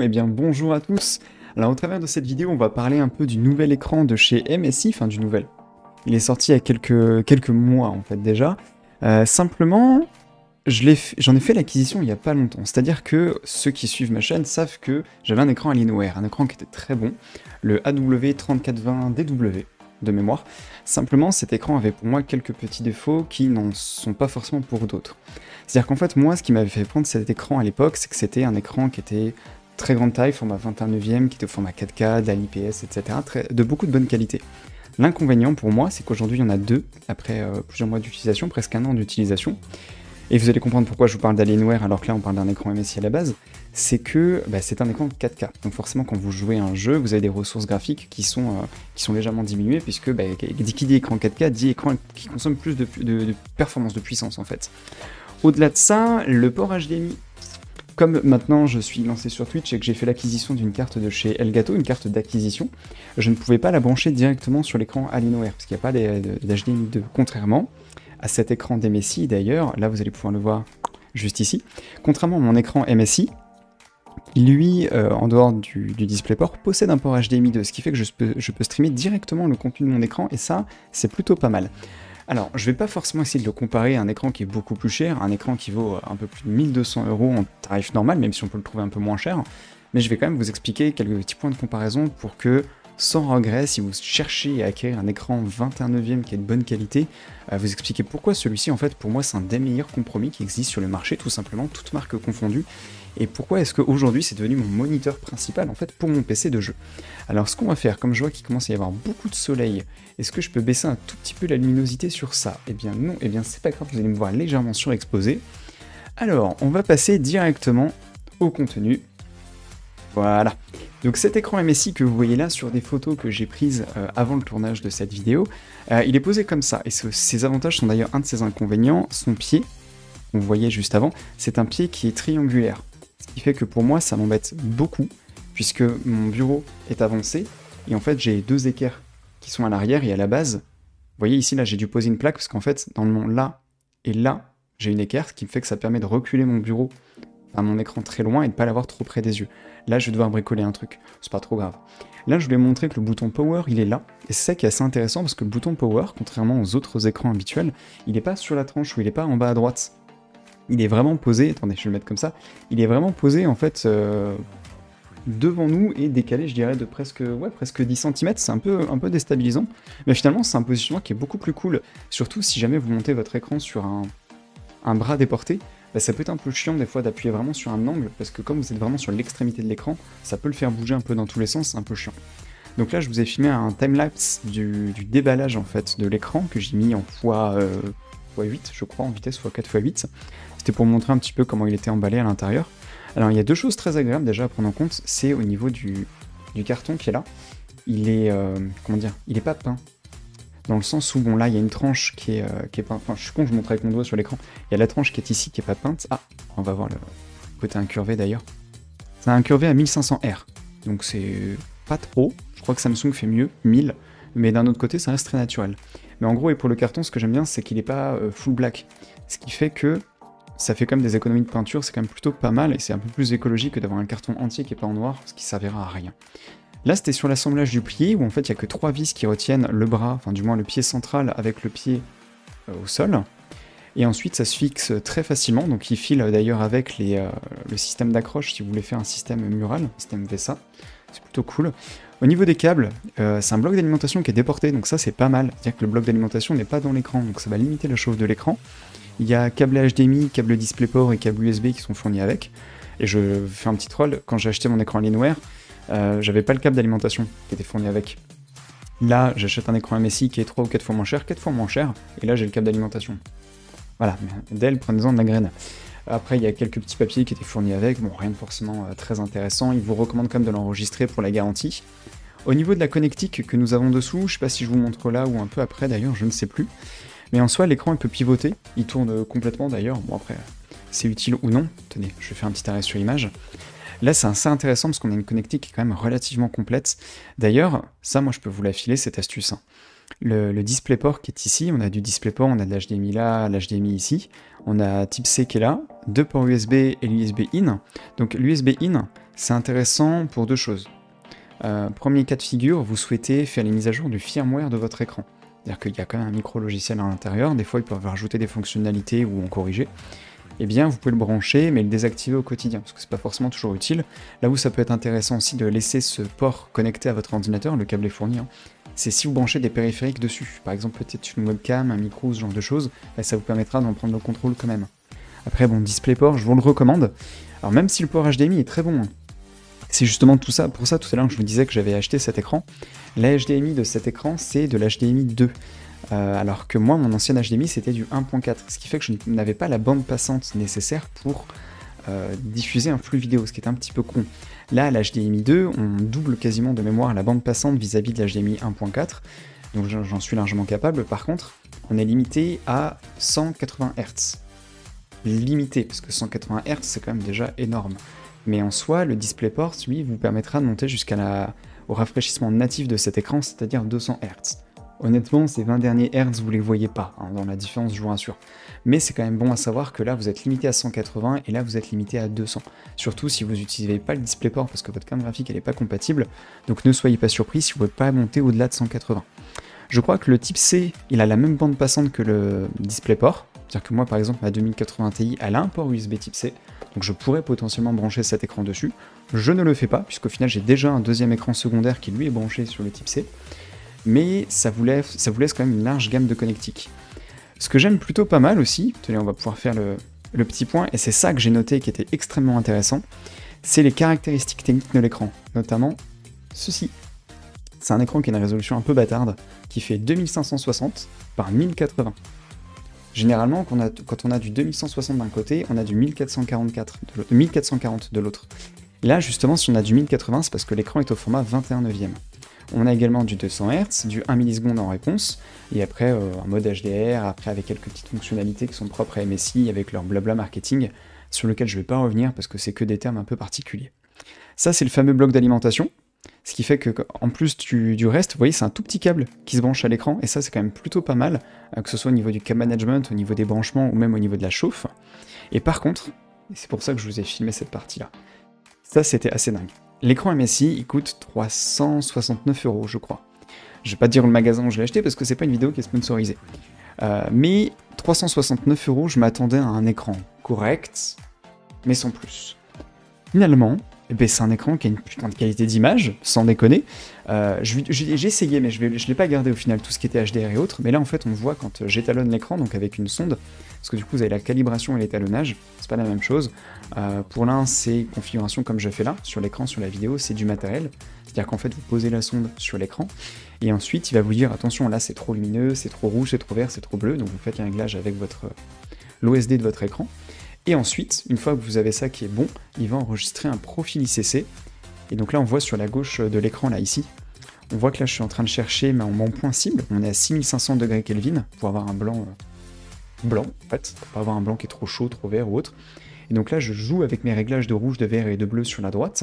Eh bien bonjour à tous. Alors au travers de cette vidéo, on va parler un peu du nouvel écran de chez MSI, enfin du nouvel. Il est sorti il y a quelques mois en fait déjà. Simplement, j'en ai fait l'acquisition il y a pas longtemps. C'est-à-dire que ceux qui suivent ma chaîne savent que j'avais un écran Alienware, un écran qui était très bon, le AW3420DW de mémoire. Simplement, cet écran avait pour moi quelques petits défauts qui n'en sont pas forcément pour d'autres. C'est-à-dire qu'en fait, moi, ce qui m'avait fait prendre cet écran à l'époque, c'est que c'était un écran qui était très grande taille, format 21/9, qui était au format 4K, de l'IPS, etc., de beaucoup de bonne qualité. L'inconvénient pour moi, c'est qu'aujourd'hui, il y en a deux, après plusieurs mois d'utilisation, presque un an d'utilisation. Et vous allez comprendre pourquoi je vous parle d'Alienware alors que là on parle d'un écran MSI à la base, c'est que c'est un écran 4K. Donc forcément quand vous jouez à un jeu, vous avez des ressources graphiques qui sont légèrement diminuées puisque qui dit écran 4K dit écran qui consomme plus de performance, de puissance en fait. Au-delà de ça, le port HDMI, comme maintenant je suis lancé sur Twitch et que j'ai fait l'acquisition d'une carte de chez Elgato, une carte d'acquisition, je ne pouvais pas la brancher directement sur l'écran Alienware parce qu'il n'y a pas d'HDMI 2, contrairement à cet écran d'MSI d'ailleurs, là vous allez pouvoir le voir juste ici, contrairement à mon écran MSI, lui, en dehors du DisplayPort, possède un port HDMI 2, ce qui fait que je peux streamer directement le contenu de mon écran, et ça, c'est plutôt pas mal. Alors, je vais pas forcément essayer de le comparer à un écran qui est beaucoup plus cher, un écran qui vaut un peu plus de 1200 € en tarif normal, même si on peut le trouver un peu moins cher, mais je vais quand même vous expliquer quelques petits points de comparaison pour que, sans regret, si vous cherchez à acquérir un écran 21/9 qui est de bonne qualité, vous expliquer pourquoi celui-ci, en fait, pour moi, c'est un des meilleurs compromis qui existe sur le marché, tout simplement, toutes marques confondues, et pourquoi est-ce qu'aujourd'hui c'est devenu mon moniteur principal, en fait, pour mon PC de jeu. Alors, ce qu'on va faire, comme je vois qu'il commence à y avoir beaucoup de soleil, est-ce que je peux baisser un tout petit peu la luminosité sur ça? Eh bien non, eh bien c'est pas grave, vous allez me voir légèrement surexposé. Alors, on va passer directement au contenu. Voilà. Donc cet écran MSI que vous voyez là sur des photos que j'ai prises avant le tournage de cette vidéo, il est posé comme ça. Et ses avantages sont d'ailleurs un de ses inconvénients. Son pied, on voyait juste avant, c'est un pied qui est triangulaire. Ce qui fait que pour moi, ça m'embête beaucoup, puisque mon bureau est avancé, et en fait j'ai deux équerres qui sont à l'arrière et à la base. Vous voyez ici, là j'ai dû poser une plaque, parce qu'en fait, dans le monde là et là, j'ai une équerre, ce qui me fait que ça permet de reculer mon bureau, enfin mon écran très loin, et de ne pas l'avoir trop près des yeux. Là, je vais devoir bricoler un truc, c'est pas trop grave. Là, je voulais montrer que le bouton Power, il est là, et c'est ça qui est assez intéressant, parce que le bouton Power, contrairement aux autres écrans habituels, il n'est pas sur la tranche, ou il n'est pas en bas à droite. Il est vraiment posé, attendez, je vais le mettre comme ça, il est vraiment posé, en fait, devant nous, et décalé, je dirais, de presque 10 cm, c'est un peu déstabilisant, mais finalement, c'est un positionnement qui est beaucoup plus cool, surtout si jamais vous montez votre écran sur un bras déporté, ça peut être un peu chiant des fois d'appuyer vraiment sur un angle, parce que comme vous êtes vraiment sur l'extrémité de l'écran, ça peut le faire bouger un peu dans tous les sens, c'est un peu chiant. Donc là je vous ai filmé un timelapse du déballage en fait de l'écran, que j'ai mis en x8 je crois, en vitesse x4x8. C'était pour montrer un petit peu comment il était emballé à l'intérieur. Alors il y a deux choses très agréables déjà à prendre en compte, c'est au niveau du carton qui est là. Il est, comment dire, il est pas peint. Dans le sens où, bon là, il y a une tranche qui est peinte, enfin je suis con, je montre avec mon doigt sur l'écran, il y a la tranche qui est ici, qui est pas peinte, ah, on va voir le côté incurvé d'ailleurs. C'est incurvé à 1500R, donc c'est pas trop, je crois que Samsung fait mieux, 1000, mais d'un autre côté, ça reste très naturel. Mais en gros, et pour le carton, ce que j'aime bien, c'est qu'il est pas full black, ce qui fait que ça fait quand même des économies de peinture, c'est quand même plutôt pas mal, et c'est un peu plus écologique que d'avoir un carton entier qui est pas en noir, ce qui servira à rien. Là, c'était sur l'assemblage du plié, où en fait, il n'y a que 3 vis qui retiennent le bras, enfin du moins le pied central avec le pied au sol. Et ensuite, ça se fixe très facilement, donc il file d'ailleurs avec le système d'accroche, si vous voulez faire un système mural, un système VESA. C'est plutôt cool. Au niveau des câbles, c'est un bloc d'alimentation qui est déporté, donc ça c'est pas mal. C'est-à-dire que le bloc d'alimentation n'est pas dans l'écran, donc ça va limiter la chauffe de l'écran. Il y a câble HDMI, câble DisplayPort et câble USB qui sont fournis avec. Et je fais un petit troll, quand j'ai acheté mon écran Alienware, j'avais pas le câble d'alimentation qui était fourni avec. Là, j'achète un écran MSI qui est 3 ou 4 fois moins cher, 4 fois moins cher, et là j'ai le câble d'alimentation. Voilà, Dell, prenez-en de la graine. Après, il y a quelques petits papiers qui étaient fournis avec, bon, rien de forcément très intéressant, il vous recommande quand même de l'enregistrer pour la garantie. Au niveau de la connectique que nous avons dessous, je sais pas si je vous montre là ou un peu après d'ailleurs, je ne sais plus, mais en soi, l'écran il peut pivoter, il tourne complètement d'ailleurs, bon après, c'est utile ou non, tenez, je vais faire un petit arrêt sur l'image. Là, c'est assez intéressant parce qu'on a une connectique qui est quand même relativement complète. D'ailleurs, ça, moi, je peux vous la filer, cette astuce. Le DisplayPort qui est ici, on a du DisplayPort, on a de l'HDMI là, l'HDMI ici. On a type C qui est là, deux ports USB et l'USB in. Donc l'USB in, C'est intéressant pour deux choses. Premier cas de figure, vous souhaitez faire les mises à jour du firmware de votre écran. C'est-à-dire qu'il y a quand même un micro-logiciel à l'intérieur, des fois ils peuvent rajouter des fonctionnalités ou en corriger. Eh bien vous pouvez le brancher mais le désactiver au quotidien, parce que c'est pas forcément toujours utile. Là où ça peut être intéressant aussi de laisser ce port connecté à votre ordinateur, le câble est fourni, hein, c'est si vous branchez des périphériques dessus. Par exemple peut-être une webcam, un micro, ce genre de choses, bah, ça vous permettra d'en prendre le contrôle quand même. Après bon, DisplayPort, je vous le recommande. Alors même si le port HDMI est très bon, hein, c'est justement tout ça, pour ça tout à l'heure que je vous disais que j'avais acheté cet écran. La HDMI de cet écran, c'est de l'HDMI 2. Alors que moi, mon ancien HDMI, c'était du 1.4. Ce qui fait que je n'avais pas la bande passante nécessaire pour diffuser un flux vidéo, ce qui est un petit peu con. Là, l'HDMI 2, on double quasiment de mémoire la bande passante vis-à-vis de l'HDMI 1.4. Donc j'en suis largement capable. Par contre, on est limité à 180 Hz. Limité, parce que 180 Hz, c'est quand même déjà énorme. Mais en soi, le DisplayPort, lui, vous permettra de monter au rafraîchissement natif de cet écran, c'est-à-dire 200 Hz. Honnêtement, ces 20 derniers Hz, vous les voyez pas, hein, dans la différence, je vous rassure. Mais c'est quand même bon à savoir que là, vous êtes limité à 180 et là, vous êtes limité à 200. Surtout si vous n'utilisez pas le DisplayPort parce que votre carte graphique, elle n'est pas compatible. Donc ne soyez pas surpris si vous ne pouvez pas monter au-delà de 180. Je crois que le type C, il a la même bande passante que le DisplayPort. C'est-à-dire que moi, par exemple, ma 2080 Ti, elle a un port USB type C. Donc je pourrais potentiellement brancher cet écran dessus. Je ne le fais pas, puisqu'au final, j'ai déjà un deuxième écran secondaire qui, lui, est branché sur le type C. Mais ça vous laisse quand même une large gamme de connectiques. Ce que j'aime plutôt pas mal aussi, tenez, on va pouvoir faire le petit point, et c'est ça que j'ai noté qui était extrêmement intéressant, c'est les caractéristiques techniques de l'écran, notamment ceci. C'est un écran qui a une résolution un peu bâtarde, qui fait 2560 par 1080. Généralement, quand on a du 2160 d'un côté, on a du 1440 de l'autre. Là, justement, si on a du 1080, c'est parce que l'écran est au format 21/9. On a également du 200 Hz, du 1 milliseconde en réponse, et après un mode HDR, après avec quelques petites fonctionnalités qui sont propres à MSI, avec leur blabla marketing, sur lequel je ne vais pas revenir parce que c'est que des termes un peu particuliers. Ça, c'est le fameux bloc d'alimentation, ce qui fait qu'en plus du reste, vous voyez, c'est un tout petit câble qui se branche à l'écran, et ça, c'est quand même plutôt pas mal, que ce soit au niveau du câble management, au niveau des branchements, ou même au niveau de la chauffe. Et par contre, et c'est pour ça que je vous ai filmé cette partie-là, ça, c'était assez dingue. L'écran MSI, il coûte 369 €, je crois. Je vais pas dire le magasin où je l'ai acheté parce que c'est pas une vidéo qui est sponsorisée. Mais 369 €, je m'attendais à un écran correct, mais sans plus. Finalement, eh ben, c'est un écran qui a une putain de qualité d'image, sans déconner. J'ai essayé, mais je l'ai pas gardé au final, tout ce qui était HDR et autres. Mais là, en fait, on voit quand j'étalonne l'écran, donc avec une sonde, parce que du coup, vous avez la calibration et l'étalonnage, c'est pas la même chose. Pour l'un, c'est configuration comme je fais là, sur l'écran, sur la vidéo, c'est du matériel. C'est-à-dire qu'en fait, vous posez la sonde sur l'écran, et ensuite, il va vous dire, attention, là, c'est trop lumineux, c'est trop rouge, c'est trop vert, c'est trop bleu, donc vous faites un réglage avec l'OSD de votre écran. Et ensuite, une fois que vous avez ça qui est bon, il va enregistrer un profil ICC. Et donc là, on voit sur la gauche de l'écran, là, ici, on voit que là, je suis en train de chercher mon point cible. On est à 6500 degrés Kelvin pour avoir un blanc, en fait, pour pas avoir un blanc qui est trop chaud, trop vert ou autre. Et donc là, je joue avec mes réglages de rouge, de vert et de bleu sur la droite.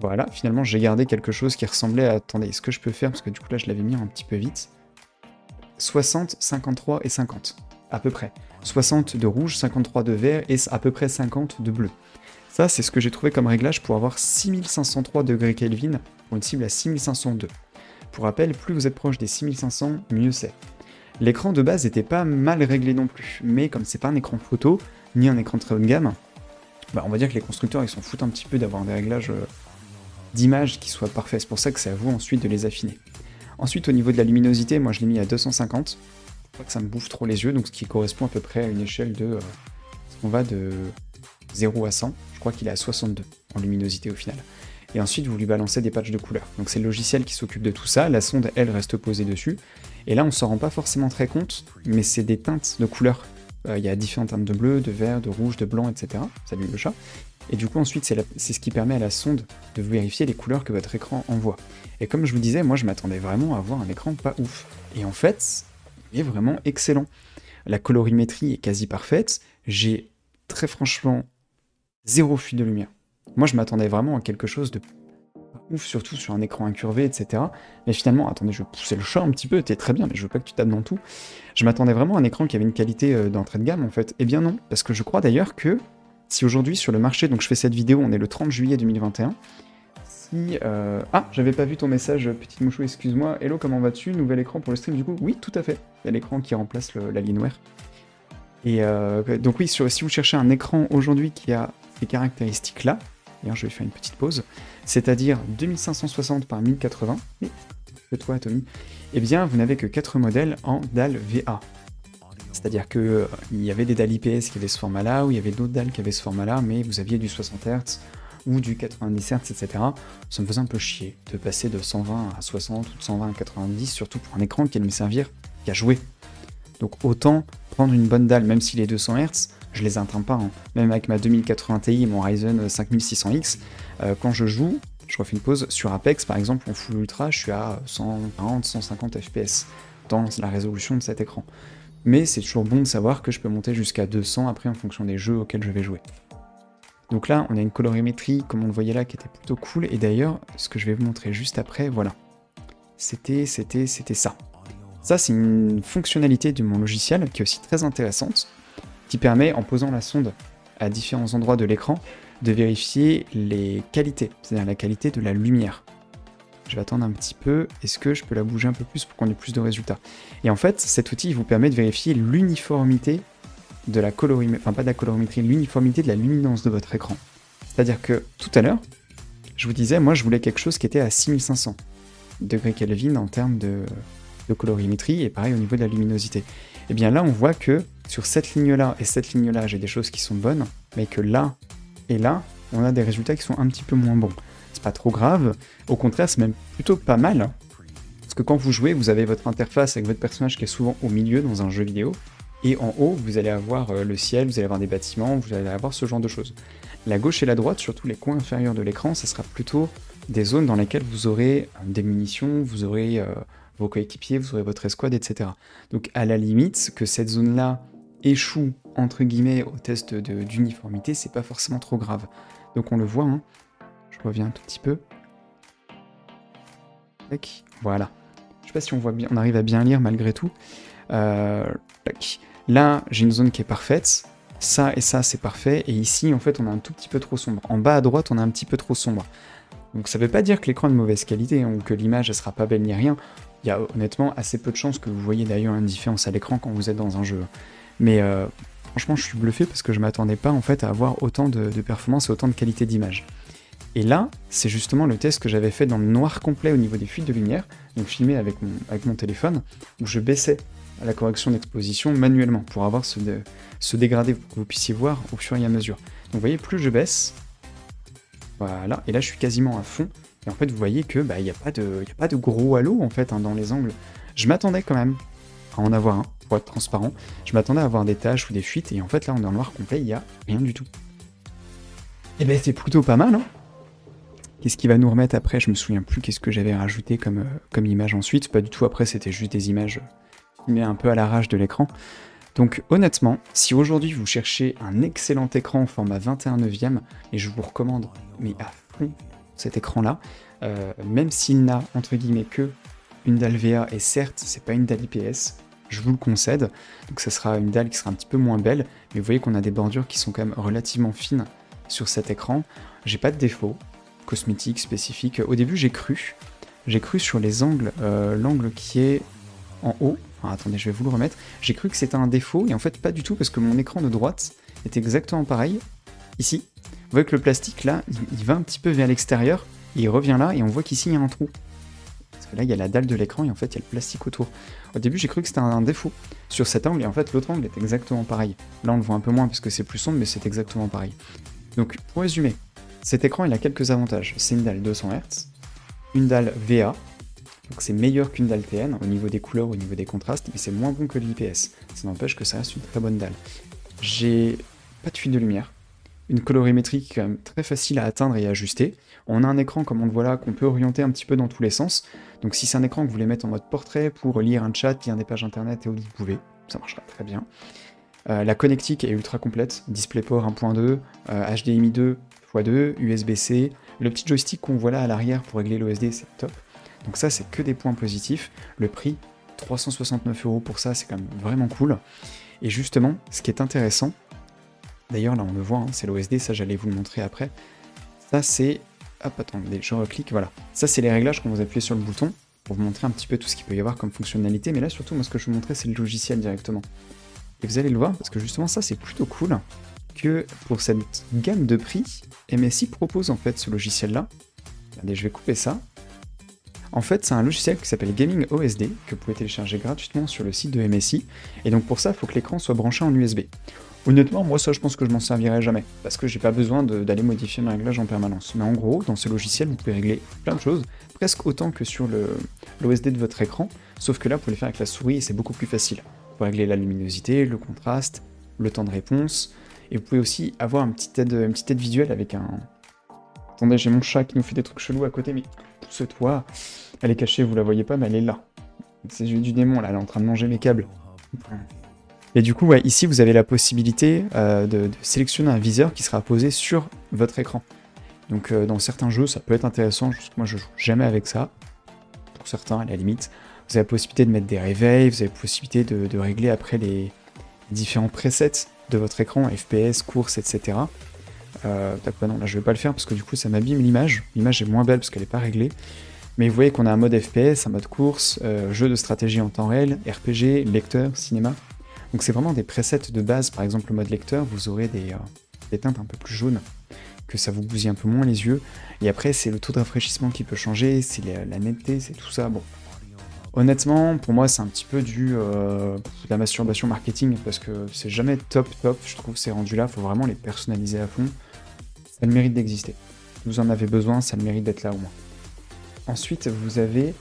Voilà, finalement, j'ai gardé quelque chose qui ressemblait à... Attendez, ce que je peux faire, parce que du coup, là, je l'avais mis un petit peu vite. 60, 53 et 50, à peu près. 60 de rouge, 53 de vert et à peu près 50 de bleu. Ça, c'est ce que j'ai trouvé comme réglage pour avoir 6503 degrés Kelvin pour une cible à 6502. Pour rappel, plus vous êtes proche des 6500, mieux c'est. L'écran de base n'était pas mal réglé non plus, mais comme c'est pas un écran photo, ni un écran très haut de gamme, bah on va dire que les constructeurs ils s'en foutent un petit peu d'avoir des réglages d'image qui soient parfaits. C'est pour ça que c'est à vous ensuite de les affiner. Ensuite, au niveau de la luminosité, moi je l'ai mis à 250. Pas que ça me bouffe trop les yeux, donc ce qui correspond à peu près à une échelle de... on va de 0 à 100, je crois qu'il est à 62 en luminosité au final. Et ensuite, vous lui balancez des patchs de couleurs. Donc c'est le logiciel qui s'occupe de tout ça, la sonde, elle, reste posée dessus. Et là, on s'en rend pas forcément très compte, mais c'est des teintes de couleurs. Il y a différentes teintes de bleu, de vert, de rouge, de blanc, etc. Salut le chat. Et du coup, ensuite, c'est ce qui permet à la sonde de vérifier les couleurs que votre écran envoie. Et comme je vous disais, moi, je m'attendais vraiment à avoir un écran pas ouf. Et en fait... il est vraiment excellent. La colorimétrie est quasi parfaite. J'ai très franchement zéro fuite de lumière. Moi, je m'attendais vraiment à quelque chose de ouf, surtout sur un écran incurvé, etc. Mais finalement, attendez, je vais pousser le chat un petit peu, t'es très bien, mais je veux pas que tu tapes dans tout. Je m'attendais vraiment à un écran qui avait une qualité d'entrée de gamme, en fait. Eh bien non, parce que je crois d'ailleurs que Si aujourd'hui sur le marché, donc je fais cette vidéo, on est le 30 juillet 2021, si... Ah, j'avais pas vu ton message, petite mouchou, excuse-moi. Hello, comment vas-tu? Nouvel écran pour le stream du coup? Oui, tout à fait. Il y a l'écran qui remplace l'Alienware. Et donc oui, si vous cherchez un écran aujourd'hui qui a ces caractéristiques-là, d'ailleurs je vais faire une petite pause, c'est-à-dire 2560 par 1080, et que toi Tommy, eh bien vous n'avez que 4 modèles en dalle VA. C'est-à-dire que il y avait des dalles IPS qui avaient ce format-là, ou il y avait d'autres dalles qui avaient ce format-là, mais vous aviez du 60 Hz ou du 90 Hz, etc. Ça me faisait un peu chier de passer de 120 à 60 ou de 120 à 90, surtout pour un écran qui allait me servir qu'à jouer. Donc autant prendre une bonne dalle, même si les 200 Hz, je les atteins pas. Hein. Même avec ma 2080 Ti et mon Ryzen 5600X, quand je joue, je refais une pause, sur Apex par exemple, en Full Ultra, je suis à 140-150 FPS dans la résolution de cet écran. Mais c'est toujours bon de savoir que je peux monter jusqu'à 200 après en fonction des jeux auxquels je vais jouer. Donc là, on a une colorimétrie, comme on le voyait là, qui était plutôt cool. Et d'ailleurs, ce que je vais vous montrer juste après, voilà. C'était ça. Ça, c'est une fonctionnalité de mon logiciel qui est aussi très intéressante, qui permet, en posant la sonde à différents endroits de l'écran, de vérifier les qualités, c'est-à-dire la qualité de la lumière. Je vais attendre un petit peu, est-ce que je peux la bouger un peu plus pour qu'on ait plus de résultats? Et en fait, cet outil vous permet de vérifier l'uniformité de la colorimétrie, enfin pas de la colorimétrie, l'uniformité de la luminance de votre écran. C'est-à-dire que tout à l'heure, je vous disais, moi je voulais quelque chose qui était à 6500 degrés Kelvin en termes de colorimétrie, et pareil au niveau de la luminosité. Et bien là, on voit que sur cette ligne-là et cette ligne-là, j'ai des choses qui sont bonnes, mais que là et là, on a des résultats qui sont un petit peu moins bons. C'est pas trop grave, au contraire, c'est même plutôt pas mal, hein. Parce que quand vous jouez, vous avez votre interface avec votre personnage qui est souvent au milieu dans un jeu vidéo, et en haut, vous allez avoir le ciel, vous allez avoir des bâtiments, vous allez avoir ce genre de choses. La gauche et la droite, surtout les coins inférieurs de l'écran, ça sera plutôt des zones dans lesquelles vous aurez des munitions, vous aurez vos coéquipiers, vous aurez votre escouade, etc. Donc à la limite, que cette zone-là échoue, entre guillemets, au test d'uniformité, c'est pas forcément trop grave. Donc on le voit, hein. Je reviens un tout petit peu. Tac, voilà. Je sais pas si on voit bien, on arrive à bien lire malgré tout. Tac. Là, j'ai une zone qui est parfaite. Ça et ça, c'est parfait. Et ici, en fait, on a un tout petit peu trop sombre. En bas à droite, on a un petit peu trop sombre. Donc ça veut pas dire que l'écran est de mauvaise qualité, hein, ou que l'image, elle sera pas belle ni rien. Il y a honnêtement assez peu de chances que vous voyez d'ailleurs une différence à l'écran quand vous êtes dans un jeu. Mais franchement, je suis bluffé parce que je m'attendais pas en fait à avoir autant de performance et autant de qualité d'image. Et là, c'est justement le test que j'avais fait dans le noir complet au niveau des fuites de lumière, donc filmé avec mon téléphone, où je baissais la correction d'exposition manuellement pour avoir ce dégradé pour que vous puissiez voir au fur et à mesure. Donc vous voyez, plus je baisse, voilà, et là je suis quasiment à fond, et en fait vous voyez que il n'y a pas de gros halo en fait, hein, dans les angles. Je m'attendais quand même à en avoir un, pour être transparent, je m'attendais à avoir des taches ou des fuites, et en fait là on est en noir complet, il n'y a rien du tout. Et ben c'est plutôt pas mal, hein. Qu'est-ce qu'il va nous remettre après? Je me souviens plus qu'est-ce que j'avais rajouté comme image ensuite, pas du tout après, c'était juste des images filmées un peu à l'arrache de l'écran. Donc honnêtement, si aujourd'hui vous cherchez un excellent écran en format 21/9, et je vous recommande, mais à fond, cet écran-là, même s'il n'a entre guillemets que une dalle VA, et certes c'est pas une dalle IPS, je vous le concède, donc ça sera une dalle qui sera un petit peu moins belle, mais vous voyez qu'on a des bordures qui sont quand même relativement fines sur cet écran. J'ai pas de défaut cosmétique spécifique. Au début j'ai cru sur les angles, l'angle qui est en haut, enfin, attendez je vais vous le remettre, j'ai cru que c'était un défaut, et en fait pas du tout, parce que mon écran de droite est exactement pareil, ici. Vous voyez que le plastique là, il va un petit peu vers l'extérieur, et il revient là, et on voit qu'ici il y a un trou. Parce que là il y a la dalle de l'écran, et en fait il y a le plastique autour. Au début j'ai cru que c'était un défaut sur cet angle, et en fait l'autre angle est exactement pareil. Là on le voit un peu moins parce que c'est plus sombre, mais c'est exactement pareil. Donc pour résumer, cet écran il a quelques avantages. C'est une dalle 200 Hz, une dalle VA, donc c'est meilleur qu'une dalle TN au niveau des couleurs, au niveau des contrastes, mais c'est moins bon que l'IPS. Ça n'empêche que ça reste une très bonne dalle. J'ai pas de fuite de lumière, une colorimétrie qui est quand même très facile à atteindre et à ajuster. On a un écran comme on le voit là qu'on peut orienter un petit peu dans tous les sens. Donc si c'est un écran que vous voulez mettre en mode portrait pour lire un chat, lire des pages internet et autres, vous pouvez, ça marchera très bien. La connectique est ultra complète, DisplayPort 1.2, HDMI 2x2, USB-C, le petit joystick qu'on voit là à l'arrière pour régler l'OSD, c'est top. Donc ça, c'est que des points positifs. Le prix, 369 € pour ça, c'est quand même vraiment cool. Et justement, ce qui est intéressant, D'ailleurs, là, on le voit, hein, c'est l'OSD, ça, j'allais vous le montrer après. Ça, c'est... Hop, attendez, je reclique, voilà. Ça, c'est les réglages quand vous appuyez sur le bouton, pour vous montrer un petit peu tout ce qu'il peut y avoir comme fonctionnalité, mais là, surtout, moi, ce que je vous montrais, c'est le logiciel directement. Et vous allez le voir, parce que justement, ça, c'est plutôt cool, que pour cette gamme de prix, MSI propose, en fait, ce logiciel-là. Allez, je vais couper ça. En fait, c'est un logiciel qui s'appelle Gaming OSD, que vous pouvez télécharger gratuitement sur le site de MSI, et donc pour ça, il faut que l'écran soit branché en USB. Honnêtement, moi ça je pense que je m'en servirai jamais, parce que j'ai pas besoin d'aller modifier mes réglages en permanence. Mais en gros, dans ce logiciel, vous pouvez régler plein de choses, presque autant que sur l'OSD de votre écran, sauf que là, vous pouvez le faire avec la souris et c'est beaucoup plus facile. Vous pouvez régler la luminosité, le contraste, le temps de réponse, et vous pouvez aussi avoir une petite aide visuelle avec un... Attendez, j'ai mon chat qui nous fait des trucs chelous à côté, mais pousse-toi. Elle est cachée, vous la voyez pas, mais elle est là. C'est les yeux du démon, là, elle est en train de manger mes câbles. Et du coup, ouais, ici, vous avez la possibilité de sélectionner un viseur qui sera posé sur votre écran. Donc, dans certains jeux, ça peut être intéressant, juste que moi, je joue jamais avec ça. Pour certains, à la limite. Vous avez la possibilité de mettre des réveils, vous avez la possibilité de régler après les différents presets de votre écran, FPS, course, etc. Non, là je vais pas le faire parce que du coup ça m'abîme l'image. L'image est moins belle parce qu'elle n'est pas réglée. Mais vous voyez qu'on a un mode FPS, un mode course, jeu de stratégie en temps réel, RPG, lecteur, cinéma. Donc c'est vraiment des presets de base. Par exemple le mode lecteur, vous aurez des teintes un peu plus jaunes, que ça vous bousille un peu moins les yeux. Et après c'est le taux de rafraîchissement qui peut changer, c'est la netteté, c'est tout ça. Bon. Honnêtement, pour moi c'est un petit peu de la masturbation marketing parce que c'est jamais top, je trouve ces rendus là, faut vraiment les personnaliser à fond. Ça a le mérite d'exister. Vous en avez besoin, ça a le mérite d'être là au moins. Ensuite, vous avez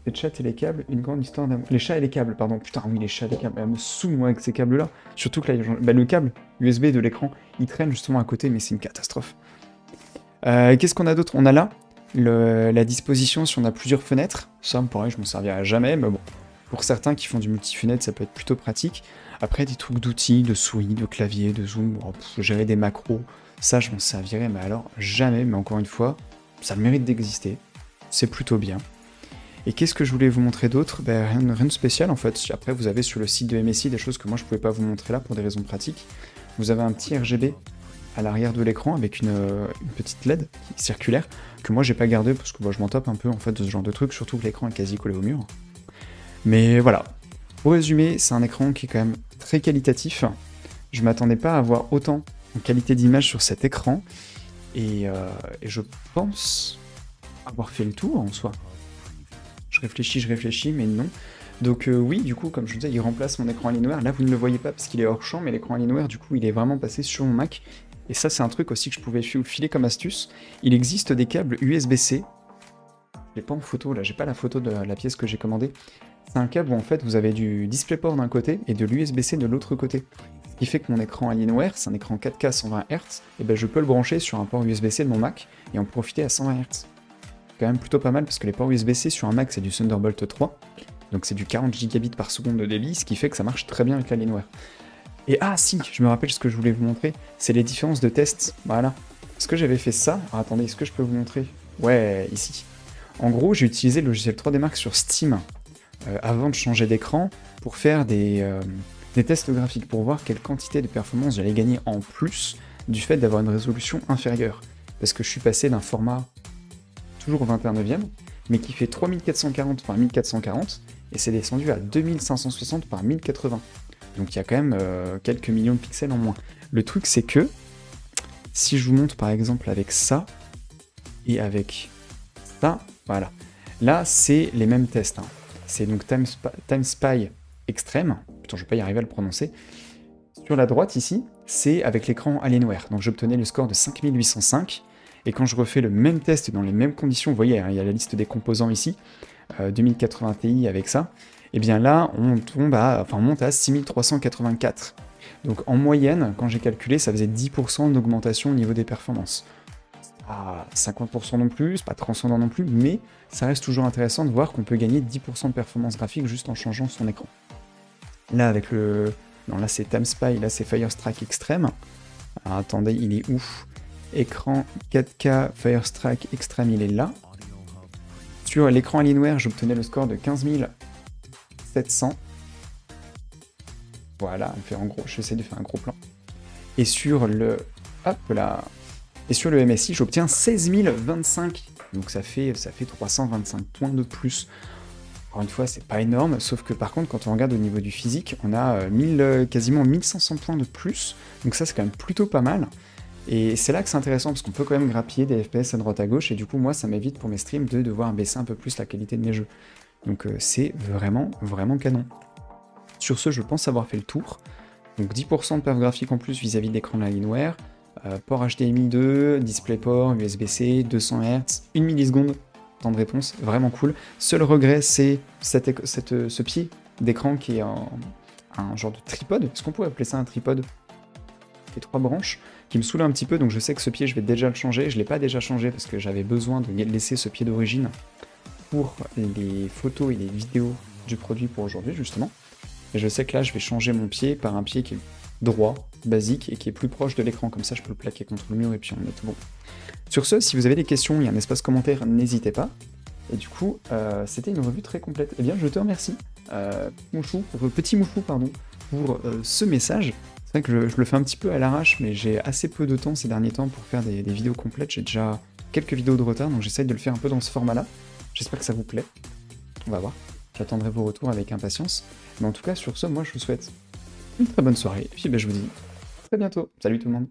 les chats et les câbles, une grande histoire d'amour. Les chats et les câbles, pardon. Putain, oui, les chats et les câbles. Elle me saoule, moi, avec ces câbles-là. Surtout que là, le câble USB de l'écran, il traîne justement à côté, mais c'est une catastrophe. Qu'est-ce qu'on a d'autre? On a là la disposition si on a plusieurs fenêtres. Ça, pareil, je m'en servirai jamais, mais bon. Pour certains qui font du multi-fenêtre, ça peut être plutôt pratique. Après, des trucs d'outils, de souris, de clavier, de zoom, pour gérer des macros, ça, je m'en servirai, mais alors jamais. Mais encore une fois, ça a le mérite d'exister. C'est plutôt bien. Et qu'est-ce que je voulais vous montrer d'autre? Rien de spécial, en fait. Après, vous avez sur le site de MSI des choses que moi, je ne pouvais pas vous montrer là pour des raisons pratiques. Vous avez un petit RGB à l'arrière de l'écran avec une petite LED circulaire que moi, j'ai pas gardé parce que je m'en tape un peu, en fait, de ce genre de truc, surtout que l'écran est quasi collé au mur. Mais voilà, pour résumer, c'est un écran qui est quand même très qualitatif. Je m'attendais pas à avoir autant en qualité d'image sur cet écran. Et je pense avoir fait le tour en soi. Je réfléchis, mais non. Donc oui, du coup, comme je vous disais, il remplace mon écran Alienware. Là, vous ne le voyez pas parce qu'il est hors champ, mais l'écran Alienware, du coup, il est vraiment passé sur mon Mac. Et ça, c'est un truc aussi que je pouvais vous filer comme astuce. Il existe des câbles USB-C. Je l'ai pas en photo, là, j'ai pas la photo de la pièce que j'ai commandée. C'est un câble où en fait vous avez du DisplayPort d'un côté et de l'USB-C de l'autre côté. Ce qui fait que mon écran Alienware, c'est un écran 4K 120 Hz, et ben je peux le brancher sur un port USB-C de mon Mac et en profiter à 120 Hz. C'est quand même plutôt pas mal parce que les ports USB-C sur un Mac c'est du Thunderbolt 3, donc c'est du 40 Gb par seconde de débit, ce qui fait que ça marche très bien avec l'Alienware. Et ah si, je me rappelle ce que je voulais vous montrer, c'est les différences de tests, voilà. Est-ce que j'avais fait ça? Alors attendez, est-ce que je peux vous montrer? Ouais, ici. En gros, j'ai utilisé le logiciel 3D Mark sur Steam avant de changer d'écran pour faire des tests graphiques, pour voir quelle quantité de performance j'allais gagner en plus du fait d'avoir une résolution inférieure. Parce que je suis passé d'un format toujours 21/9, mais qui fait 3440 par 1440, et c'est descendu à 2560 par 1080. Donc il y a quand même quelques millions de pixels en moins. Le truc c'est que, si je vous montre par exemple avec ça, et avec ça, voilà. Là c'est les mêmes tests, hein. C'est donc TimeSpy Extreme, putain je vais pas y arriver à le prononcer. Sur la droite ici, c'est avec l'écran Alienware, donc j'obtenais le score de 5805, et quand je refais le même test dans les mêmes conditions, vous voyez, hein, il y a la liste des composants ici, 2080 Ti avec ça, et bien là on monte à 6384. Donc en moyenne, quand j'ai calculé, ça faisait 10% d'augmentation au niveau des performances. Pas 50% non plus, c'est pas transcendant non plus, mais ça reste toujours intéressant de voir qu'on peut gagner 10% de performance graphique juste en changeant son écran. Là, avec le... Non, là c'est TimeSpy, là c'est Firestrike Extreme. Alors, attendez, il est où? Écran 4K Firestrike Extreme, il est là. Sur l'écran Alienware, j'obtenais le score de 15 700. Voilà, on fait en gros, j'essaie de faire un gros plan. Et sur le... Hop là. Et sur le MSI, j'obtiens 16 025. Donc ça fait 325 points de plus. Encore une fois, c'est pas énorme, sauf que par contre, quand on regarde au niveau du physique, on a quasiment 1500 points de plus. Donc ça, c'est quand même plutôt pas mal. Et c'est là que c'est intéressant, parce qu'on peut quand même grappiller des FPS à droite à gauche, et du coup, moi, ça m'évite pour mes streams de devoir baisser un peu plus la qualité de mes jeux. Donc c'est vraiment, vraiment canon. Sur ce, je pense avoir fait le tour. Donc 10% de perf graphique en plus vis-à-vis de l'écran de la Alienware, port HDMI 2, DisplayPort, USB-C, 200 Hz, 1 milliseconde, temps de réponse, vraiment cool. Seul regret, c'est ce pied d'écran qui est un genre de tripode. Est-ce qu'on pourrait appeler ça un tripode? Les 3 branches, qui me saoule un petit peu, donc je sais que ce pied, je vais déjà le changer. Je ne l'ai pas déjà changé parce que j'avais besoin de laisser ce pied d'origine pour les photos et les vidéos du produit pour aujourd'hui, justement. Et je sais que là, je vais changer mon pied par un pied qui est droit, basique, et qui est plus proche de l'écran. Comme ça, je peux le plaquer contre le mur et puis on est tout bon. Sur ce, si vous avez des questions, il y a un espace commentaire, n'hésitez pas. Et du coup, c'était une revue très complète. Eh bien, je te remercie, petit Mouchou, pardon, pour ce message. C'est vrai que je le fais un petit peu à l'arrache, mais j'ai assez peu de temps ces derniers temps pour faire des vidéos complètes. J'ai déjà quelques vidéos de retard, donc j'essaye de le faire un peu dans ce format-là. J'espère que ça vous plaît. On va voir. J'attendrai vos retours avec impatience. Mais en tout cas, sur ce, moi, je vous souhaite une très bonne soirée. Et puis, je vous dis à très bientôt. Salut tout le monde.